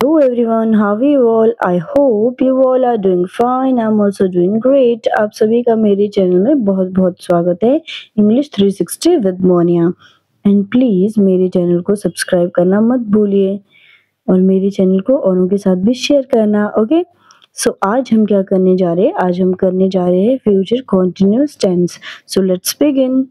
Hello everyone, how are you all? I hope you all are doing fine. I'm also doing great. आप सभी का मेरे channel में बहुत बहुत स्वागत है English 360 with Moniya. And please मेरे चैनल को सब्सक्राइब करना मत भूलिए और मेरे चैनल को औरों के साथ भी शेयर करना। ओके, सो आज हम क्या करने जा रहे हैं? आज हम करने जा रहे हैं future continuous tense. So let's begin.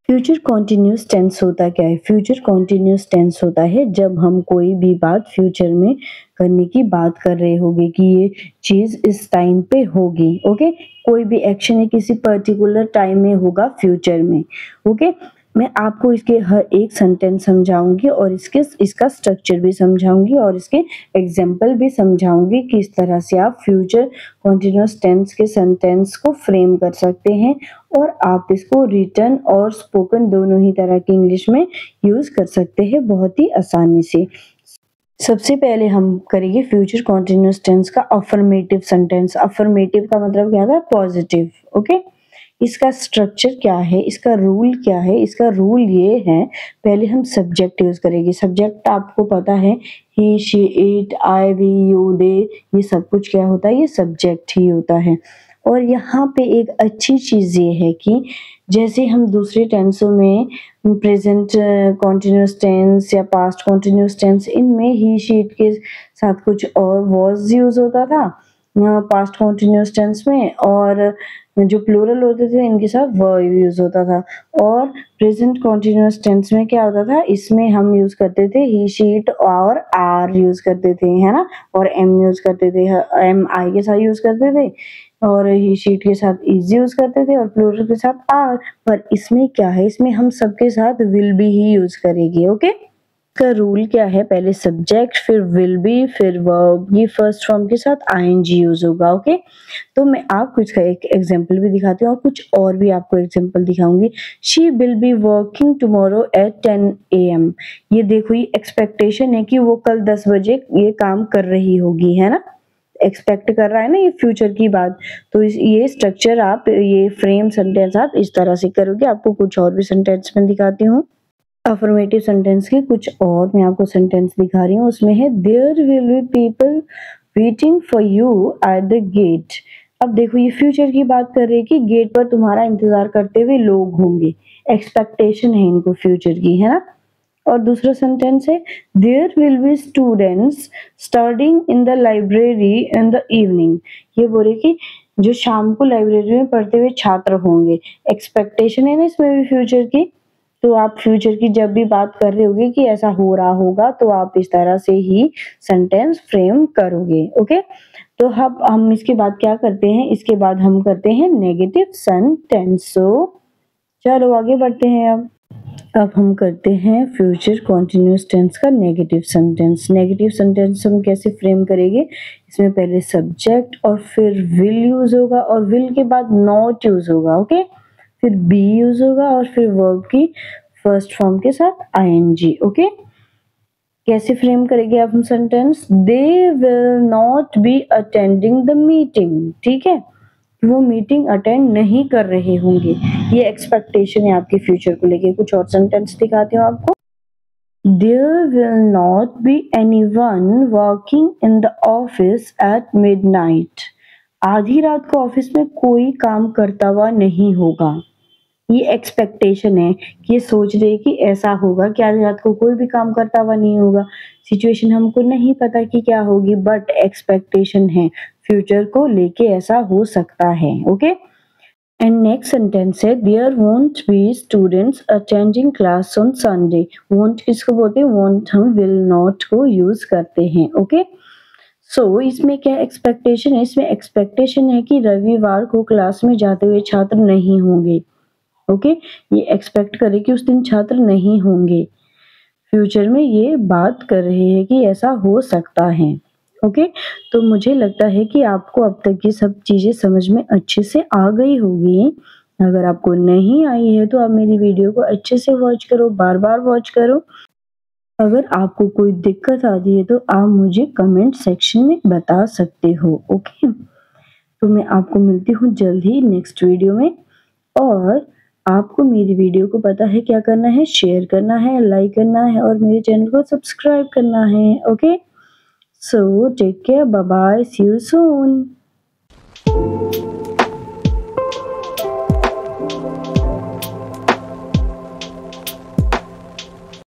Future continuous tense होता क्या है? फ्यूचर कॉन्टिन्यूअस टेंस होता है जब हम कोई भी बात फ्यूचर में करने की बात कर रहे होंगे कि ये चीज इस टाइम पे होगी। ओके, कोई भी एक्शन है किसी पर्टिकुलर टाइम में होगा फ्यूचर में। ओके, मैं आपको इसके हर एक सेंटेंस समझाऊंगी और इसका स्ट्रक्चर भी समझाऊंगी और इसके एग्जाम्पल भी समझाऊंगी किस तरह से आप फ्यूचर कॉन्टिन्यूअस टेंस के सेंटेंस को फ्रेम कर सकते हैं और आप इसको रिटन और स्पोकन दोनों ही तरह की इंग्लिश में यूज कर सकते हैं बहुत ही आसानी से। सबसे पहले हम करेंगे फ्यूचर कॉन्टिन्यूअस टेंस का अफर्मेटिव सेंटेंस। अफर्मेटिव का मतलब क्या होता है? पॉजिटिव। ओके, इसका स्ट्रक्चर क्या है, इसका रूल क्या है? इसका रूल ये है, पहले हम सब्जेक्ट यूज करेंगे। सब्जेक्ट आपको पता है, he, she, it, I, we, you, they, ये सब कुछ क्या होता है? ये सब्जेक्ट ही होता है। और यहाँ पे एक अच्छी चीज ये है कि जैसे हम दूसरे टेंसों में प्रेजेंट कॉन्टिन्यूअस टेंस या पास्ट कॉन्टिन्यूअस टेंस, इनमें ही, शी, इट के साथ कुछ और वॉज यूज होता था पास्ट कॉन्टिन्यूअस टेंस में, और जो प्लूरल होते थे इनके साथ वर्ब यूज होता था। और प्रेजेंट कॉन्टिन्यूअस टेंस में क्या होता था? इसमें हम यूज करते थे ही, शी, इट और आर यूज करते थे, है ना, और एम यूज करते थे, एम आई के साथ यूज करते थे, और ही, शी, इट के साथ इज यूज करते थे और प्लूरल के साथ आर। पर इसमें क्या है? इसमें हम सबके साथ विल बी ही यूज करेंगे। ओके, का रूल क्या है? पहले सब्जेक्ट, फिर विल बी, फिर वर्ब, ये फर्स्ट फॉर्म के साथ आईएनजी यूज होगा। ओके, तो मैं आपको इसका एक एग्जांपल भी दिखाती हूँ और कुछ और भी आपको एग्जांपल दिखाऊंगी। She will be working tomorrow at 10 AM। ये देखो, ये एक्सपेक्टेशन है कि वो कल 10 बजे ये काम कर रही होगी, है ना, एक्सपेक्ट कर रहा है ना, ये फ्यूचर की बात। तो ये स्ट्रक्चर आप, ये फ्रेम सेंटेंस आप इस तरह से करोगे। आपको कुछ और भी सेंटेंस में दिखाती हूँ। अफर्मेटिव सेंटेंस के कुछ और मैं आपको सेंटेंस दिखा रही हूँ। उसमें है there will be people waiting for you at the gate. अब देखो, ये फ्यूचर की बात कर रही है कि गेट पर तुम्हारा इंतजार करते हुए लोग होंगे। एक्सपेक्टेशन है इनको फ्यूचर की, है ना। और दूसरा सेंटेंस है there will be students studying in the library in the evening. ये बोल रही कि जो शाम को लाइब्रेरी में पढ़ते हुए छात्र होंगे। एक्सपेक्टेशन है ना इसमें भी फ्यूचर की। तो आप फ्यूचर की जब भी बात कर रहे होगे कि ऐसा हो रहा होगा, तो आप इस तरह से ही सेंटेंस फ्रेम करोगे। ओके, तो हम इसके बाद क्या करते हैं? इसके बाद हम करते हैं नेगेटिव सेंटेंस। सो चलो आगे बढ़ते हैं। अब हम करते हैं फ्यूचर कॉन्टिन्यूअस टेंस का नेगेटिव सेंटेंस। नेगेटिव सेंटेंस हम कैसे फ्रेम करेंगे? इसमें पहले सब्जेक्ट और फिर विल यूज होगा और विल के बाद नॉट यूज होगा। ओके, फिर बी यूज होगा और फिर वर्ब की फर्स्ट फॉर्म के साथ आईएनजी। ओके, कैसे फ्रेम करेंगे आप हम sentence? They will not be attending the meeting. ठीक है, वो मीटिंग अटेंड नहीं कर रहे होंगे। ये एक्सपेक्टेशन है आपके फ्यूचर को लेके। कुछ और सेंटेंस दिखाती हूँ आपको। There will not be anyone working in the office at midnight। आधी रात को ऑफिस में कोई काम करता हुआ नहीं होगा। ये एक्सपेक्टेशन है कि ये सोच रहे कि ऐसा होगा कि आधी रात को कोई भी काम करता हुआ नहीं होगा। सिचुएशन हमको नहीं पता कि क्या होगी, बट एक्सपेक्टेशन है फ्यूचर को लेके ऐसा हो सकता है। ओके, एंड नेक्स्ट सेंटेंस है there won't be students attending class on Sunday. Won't किसको बोलते हैं? वोंट हम विल नॉट को यूज करते हैं। ओके, सो इसमें क्या एक्सपेक्टेशन है? इसमें एक्सपेक्टेशन है कि रविवार को क्लास में जाते हुए छात्र नहीं होंगे। ओके, ये एक्सपेक्ट करे कि उस दिन छात्र नहीं होंगे। फ्यूचर में ये बात कर रहे हैं कि ऐसा हो सकता है। ओके, तो मुझे लगता है कि आपको अब तक ये सब चीजें समझ में अच्छे से आ गई होगी। अगर आपको नहीं आई है तो आप मेरी वीडियो को अच्छे से वॉच करो, बार बार वॉच करो। अगर आपको कोई दिक्कत आती है तो आप मुझे कमेंट सेक्शन में बता सकते हो। ओके, तो मैं आपको मिलती हूँ जल्द ही नेक्स्ट वीडियो में। और आपको मेरी वीडियो को पता है क्या करना है? शेयर करना है, लाइक करना है और मेरे चैनल को सब्सक्राइब करना है। Okay, So take care. Bye bye. See you soon.